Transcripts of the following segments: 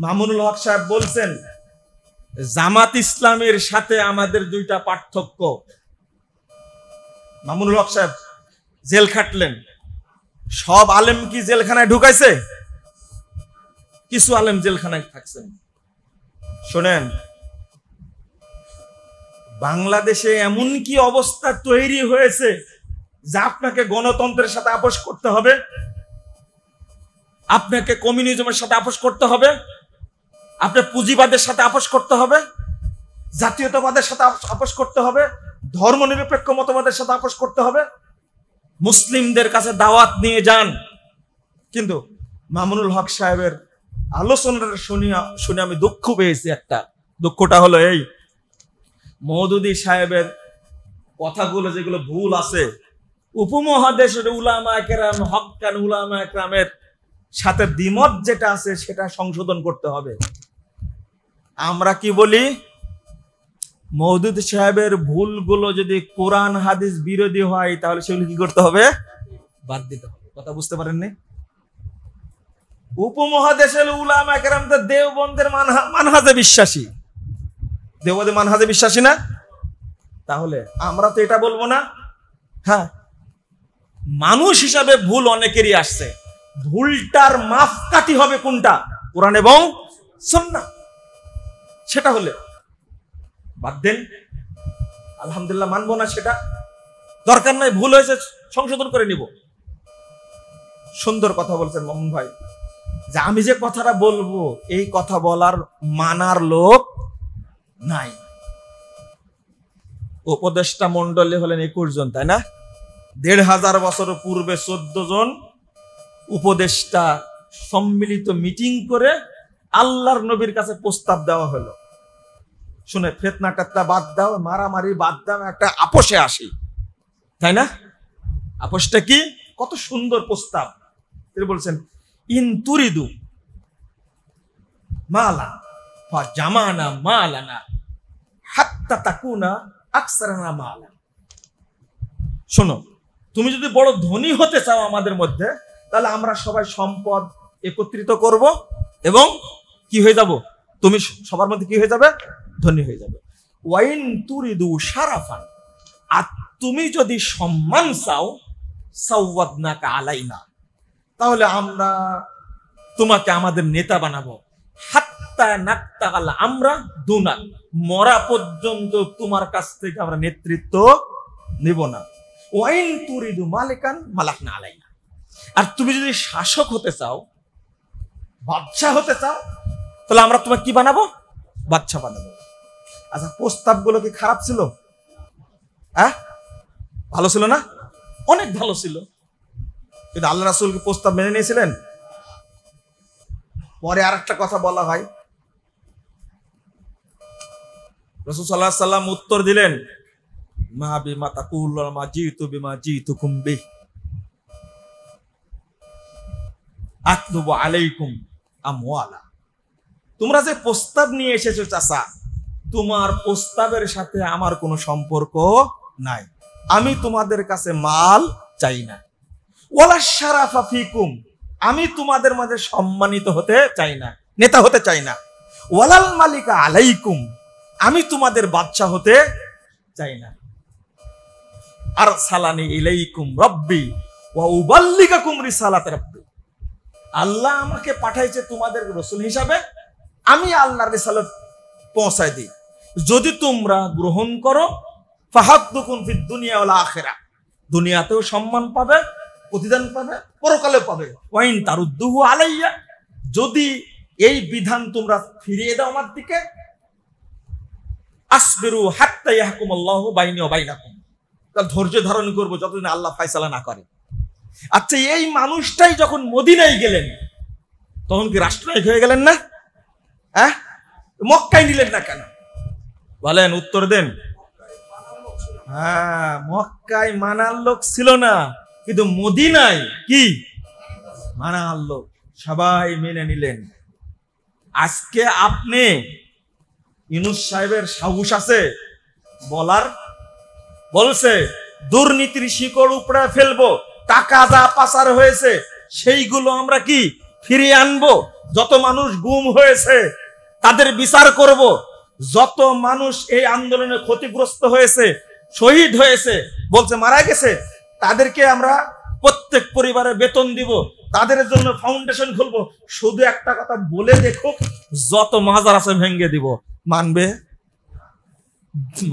মামুনুল হক সাহেব বলছেন জামাত ইসলামের সাথে আমাদের দুইটা পার্থক্য। মামুনুল হক সাহেব জেল খাটলেন, সব আলেম কি জেলখানায় ঢুকাইছে? কিছু আলেম জেলখানায় থাকছেন। শোনেন, বাংলাদেশে এমন কি অবস্থা তৈরি হয়েছে যে আপনাকে গণতন্ত্রের সাথে আপোষ করতে হবে, আপনাকে কমিউনিজমের সাথে আপোষ করতে হবে, আপনার পুঁজিবাদের সাথে আপোষ করতে হবে, জাতীয়তাবাদের সাথে আপোষ করতে হবে, ধর্মনিরপেক্ষ মতবাদের সাথে আপোষ করতে হবে, মুসলিমদের কাছে দাওয়াত নিয়ে যান। কিন্তু মামুনুল হক সাহেবের আলোচনাটা শুনে আমি দুঃখ পেয়েছি। একটা দুঃখটা হলো এই, মওদুদী সাহেবের কথাগুলো যেগুলো ভুল আছে, উপমহাদেশের উলামা কেরাম, হক্কান উলামা কেরামের সাথে দ্বিমত যেটা আছে সেটা সংশোধন করতে হবে। আমরা কি বলি, মওদুদী সাহেবের ভুলগুলো যদি কোরআন হাদিস বিরোধী হয় তাহলে সেগুলো কি করতে হবে? বাদ দিতে হবে। কথা বুঝতে পারেননি? উপমহাদেশের উলামা কেরাম তো দেওবন্দের মানহাজে বিশ্বাসী, দেওবন্দের মানহাজে বিশ্বাসী না? তাহলে আমরা তো এটা বলবো না? হ্যাঁ, মানুষ হিসাবে ভুল অনেকেরই আসছে, ভুলটার মাপকাঠি হবে কোনটা? কোরআন এবং সুন্নাহ। সেটা হলে বাদ দেন, আলহামদুলিল্লাহ মানবো না, সেটা দরকার নাই, ভুল হয়েছে সংশোধন করে নিব। সুন্দর কথা বলছেন মোহন ভাই, যে আমি যে কথাটা বলবো এই কথা বলার মানার লোক নাই। উপদেষ্টা মন্ডলী হলেন 21 জন, তাই না? 1500 বছর পূর্বে 14 জন উপদেষ্টা সম্মিলিত মিটিং করে আল্লাহর নবীর কাছে প্রস্তাব দেওয়া হলো, শুনে ফিতনা টাতনা বাদ দাও, মারামারি বাদ দাও, একটা আপোষে আসি, তাই না? আপোষটা কি? কত সুন্দর প্রস্তাব। তিনি বলছেন ইন তুরিদু মালা ফাজামানা মালানা হাত্তা তাকুনা আকসারানা মালা। শোনো, তুমি যদি বড় ধনী হতে চাও আমাদের মধ্যে, তাহলে আমরা সবাই সম্পদ একত্রিত করব এবং কি হয়ে যাব? তুমি সবার মধ্যে কি হয়ে যাবে? ধনী হয়ে যাবে। ওয়াইন তুরিদু শারাফান, আর তুমি যদি সম্মান চাও, সাওয়াদনাকা আলাইনা, তাহলে আমরা তোমাকে আমাদের নেতা বানাবো। হাত্তা নাক্তাগাল আমরা দুনা, মরা পর্যন্ত তোমার কাছ থেকে আমরা নেতৃত্ব নেব না। ওয়াইন তুরিদু মালিকান মালাকনা আলাইনা, আর তুমি যদি শাসক হতে চাও, বাদশাহ হতে চাও, তাহলে আমরা তোমাকে কি বানাবো? বাদশাহ বানাবো। আচ্ছা, প্রস্তাবগুলো কি খারাপ ছিল? হ্যাঁ, ভালো ছিল না? অনেক ভালো ছিল। কিন্তু আল্লাহ রাসূল কি প্রস্তাব মেনে নিয়েছিলেন? পরে আর একটা কথা বলা হয়, রাসূল সাল্লাল্লাহু আলাইহি ওয়াসাল্লাম উত্তর দিলেন, মা বিমা তাকুল মা জিতু বিমা জিতুকুম বিহি আতলুবু আলাইকুম আমওয়ালা। তোমরা যে প্রস্তাব নিয়ে এসেছো চাচা, তোমার প্রস্তাবের সাথে আমার কোনো সম্পর্ক নাই, আমি তোমাদের কাছে মাল চাই না। ওয়ালা শারাফা ফিকুম, আমি তোমাদের মাঝে সম্মানিত হতে চাই না, নেতা হতে চাই না। ওয়ালাল মালিকা আলাইকুম, আমি তোমাদের বাদশা হতে চাই না। আর সালানি ইলাইকুম রব্বি ওয়া উবাল্লিগাকুম রিসালাত রাব্বি, আল্লাহ আমাকে পাঠাইছে তোমাদের রাসূল হিসাবে, আমি আল্লাহর রিসালাত পৌঁছায় দিই। যদি তোমরা গ্রহণ করো, ফাহাদুকুম ফিদ দুনিয়া ওয়াল আখিরাহ, দুনিয়াতেও সম্মান পাবে, প্রতিদান পাবে, পরকালেও পাবে। ওয়াইন তারুদ্দুহু আলাইয়া, যদি এই বিধান তোমরা ফিরিয়ে দাও আমার দিকে, আসবিরু হাত্তা ইয়াহকুমুল্লাহু বাইনি ওয়া বাইনাকুম, তাহলে ধৈর্য ধারণ করবো যতদিন আল্লাহ ফয়সালা না করে। আচ্ছা, এই মানুষটাই যখন মদিনায় গেলেন, তখন কি রাষ্ট্রনায়ক হয়ে গেলেন না? হ্যাঁ, মক্কায় নিলেন না কেন বলেন? উত্তর দেন। হ্যাঁ, মক্কায় মানার লোক ছিল না, কিন্তু মদিনায় কি মানার লোক, সবাই মেনে নিলেন। আজকে আপনি ইউনূস সাহেবের সাহস আছে বলার, বলছে দুর্নীতির শিকড় উপড়ে ফেলবো, টাকা যা পাচার হয়েছে সেইগুলো আমরা কি ফিরিয়ে আনবো, যত মানুষ গুম হয়েছে তাদের বিচার করব, যত মানুষ এই আন্দোলনে ক্ষতিগ্রস্ত হয়েছে, শহীদ হয়েছে, বলছে মারা গেছে, তাদেরকে আমরা প্রত্যেক পরিবারে বেতন দিব, তাদের জন্য ফাউন্ডেশন খুলবো। শুধু একটা কথা বলে দেখো, যত মাজার আছে ভেঙে দিব। মানবে?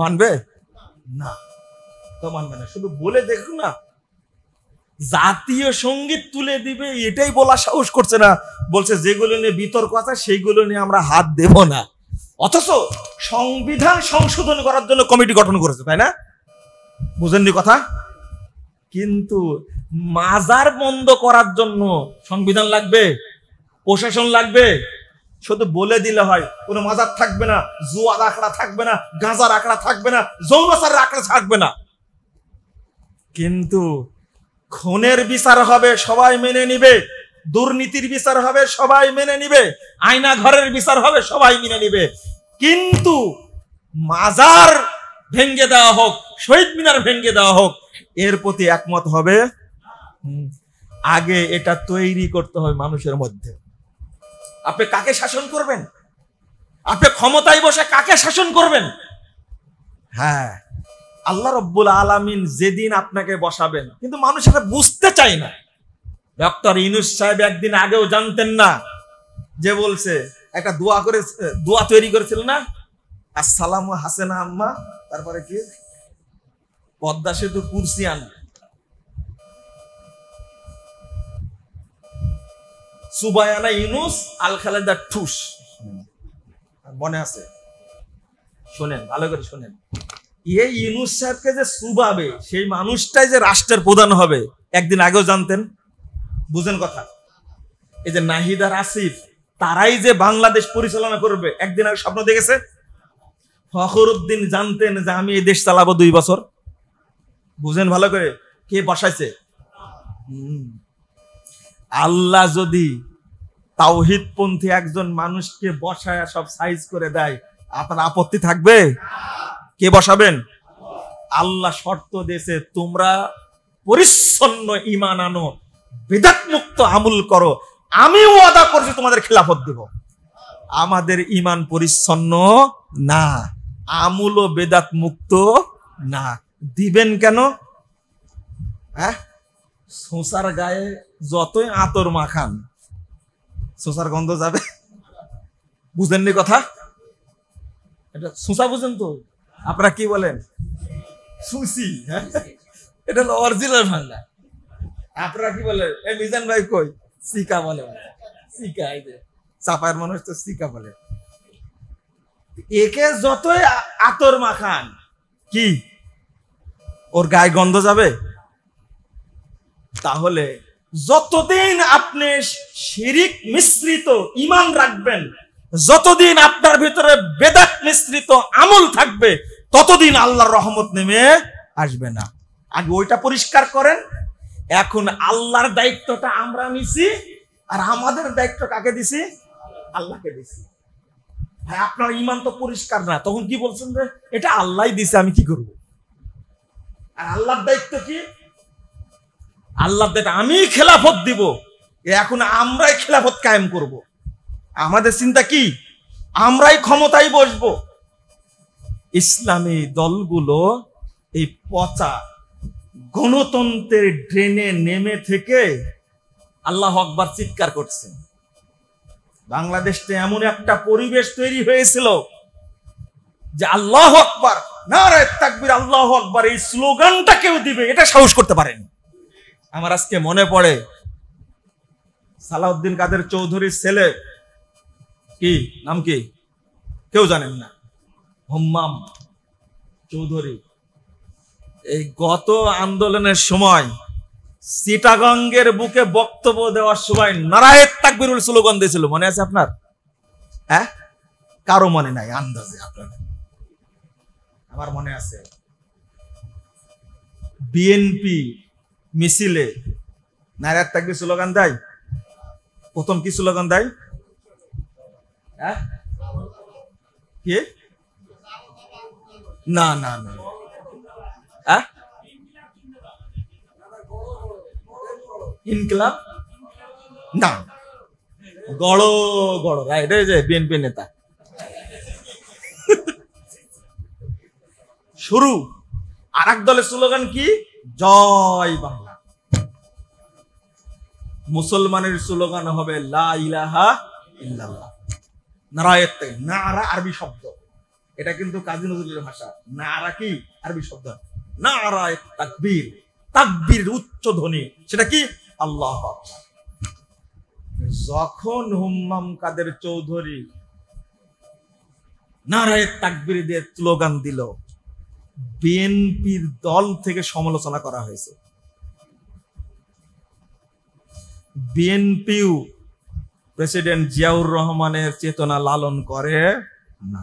মানবে না, তো মানবে না। শুধু বলে দেখো না, জাতীয় সঙ্গীত তুলে দিবে এটাই বলা সাহস করছে না, বলছে যেগুলো নিয়ে বিতর্ক আছে সেইগুলো নিয়ে আমরা হাত দেব না। অথচ সংবিধান সংশোধন করার জন্য কমিটি গঠন করেছে, তাই না? বুঝেননি কথা? কিন্তু মাজার বন্ধ করার জন্য সংবিধান লাগবে, প্রশাসন লাগবে? শুধু বলে দিলে হয় কোনো মাজার থাকবে না, জুয়ার আখড়া থাকবে না, গাঁজার আখড়া থাকবে না, যৌনাচারের আখড়া থাকবে না। কিন্তু খুনের বিচার হবে, সবাই মেনে নিবে। দুর্নীতির বিচার হবে, সবাই মেনে নিবে। আয়না ঘরের বিচার হবে, সবাই মেনে নিবে। কিন্তু মাজার ভেঙ্গে দেওয়া হোক, শহীদ মিনার ভেঙ্গে দেওয়া হোক, এর প্রতি একমত হবে। আগে এটা তৈরি করতে হবে মানুষের মধ্যে। আপনি কাকে শাসন করবেন? আপনি ক্ষমতায় বসে কাকে শাসন করবেন? হ্যাঁ, আল্লাহ রব্বুল আলামিন যেদিন আপনাকে বসাবেন, কিন্তু মানুষ এটা বুঝতে চায় না। ডক্টর ইউনূস সাহেব একদিন আগেও জানতেন না, যে বলছে একটা দোয়া তৈরি করেছিল না, আসসালামু হাসেনা আম্মা, তারপরে কি পদ্মা সেতু কুরসিয়ান, সুবায়ানা ইউনূস আল খালেদা ঠুস, মনে আছে? শোনেন, ভালো করে শোনেন। এই ইউনূস সাহেবকে যে সুবাবে, সেই মানুষটাই যে রাষ্ট্রের প্রধান হবে, একদিন আগেও জানতেন? বুঝেন কথা? এই যে নাহিদ আর আসিফ, তারাই যে বাংলাদেশ পরিচালনা করবে, একদিন আগে স্বপ্ন দেখেছে? ফখরুদ্দিন জানতেন যে আমি এই দেশ চালাবো 2 বছর? বুঝেন ভালো করে? কে বসাইছে? আল্লাহ যদি তাওহীদপন্থী একজন মানুষকে বসায় সব সাইজ করে দেয়, আপনার আপত্তি থাকবে? কে বসাবেন? আল্লাহ শর্ত দিয়েছে, তোমরা পরিচ্ছন্ন ঈমান আনো, বিদআত মুক্ত আমল করো, আমি ওয়াদা করছি তোমাদের খেলাফত দেব। আমাদের ঈমান পরিচ্ছন্ন না, আমল ও বিদআত মুক্ত না। দিবেন কেন? হ্যাঁ, সোসার গায়ে যতই আতর মাখান, সোসার গন্ধ যাবে? বুঝেননি কথা? এটা সোসা বুঝেন তো? আপনারা কি বলেন? সুসি। হ্যাঁ, এটা হলো অরিজিনাল বাংলা। আপনারা কি বলেন? এই মিজান ভাই কই? সিকা বলে। সিকা, এই যে চাপায়ের মানুষ তো সিকা বলে। একে যতই আতর মাখান, কি ওর গায়ে গন্ধ যাবে? তাহলে যতদিন আপনি শিরিক মিশ্রিত ঈমান রাখবেন, যতদিন আপনার ভিতরে বেদাত মিশ্রিত আমল থাকবে, ততদিন আল্লাহর রহমত নেমে আসবে না। আগে ওইটা পরিষ্কার করেন। এখন আল্লাহর দায়িত্বটা আমরা নিছি, আর আমাদের দায়িত্ব কাকে দিছি? আল্লাহকে দিছি। ভাই, আপনার ঈমান তো পরিষ্কার না, তখন কি বলছেন যে এটা আল্লাহই দিছে, আমি কি করব? আর আল্লাহর দায়িত্ব কি? আল্লাহর দায়িত্ব আমি খেলাফত দিব, এখন আমরাই খেলাফত কায়েম করব। আমাদের চিন্তা কি? আমরাই ক্ষমতায় বসবো। ইসলামী দলগুলো এই পচা গণতন্ত্রের ড্রেনে নেমে থেকে আল্লাহু আকবার চিৎকার করছে। বাংলাদেশে এমন একটা পরিবেশ তৈরি হয়েছিল যে আল্লাহু আকবার, নারায়ে তাকবীর, আল্লাহু আকবার, এই স্লোগানটা কেউ দিবে এটা সাহস করতে পারেনি। আমার আজকে মনে পড়ে সালাউদ্দিন কাদের চৌধুরীর ছেলে, কি নাম, কি কেউ জানেন না? হুম্মাম চৌধুরী। এই গত আন্দোলনের সময় চিটাগঙ্গের বুকে বক্তব্য দেওয়ার সময় নারায়ে তাকবীরুল স্লোগান দিয়েছিল, মনে আছে আপনার? হ্যাঁ, কারো মনে নাই? আন্দাজে আপনার? আমার মনে আছে। বিএনপি মিছিলে নারায়ে তাকবীর স্লোগান দেয়। প্রথম কি স্লোগান দেয়? হ্যাঁ, কি? না না না, হ্যাঁ, ইনকিলাব না, গড় গড় রাইট, এই যে বিএনপি নেতা শুরু। আর এক দলের স্লোগান কি? জয় বাংলা। মুসলমানের স্লোগান হবে লা ইলাহা ইল্লাল্লাহ। নারায়ে তাকবীর, নারা আরবি শব্দ, এটা কিন্তু কাজী নজরুলের ভাষা। নারা কি? আরবি শব্দ। নারায়ে তাকবীর, তাকবীর উচ্চ ধ্বনি, সেটা কি? আল্লাহু আকবার। যখন হুম্মাম কাদের চৌধুরী নারায়ে তাকবীর দিয়ে স্লোগান দিল, বিএনপির দল থেকে সমালোচনা করা হয়েছে। বিএনপিও প্রেসিডেন্ট জিয়াউর রহমানের চেতনা লালন করে না।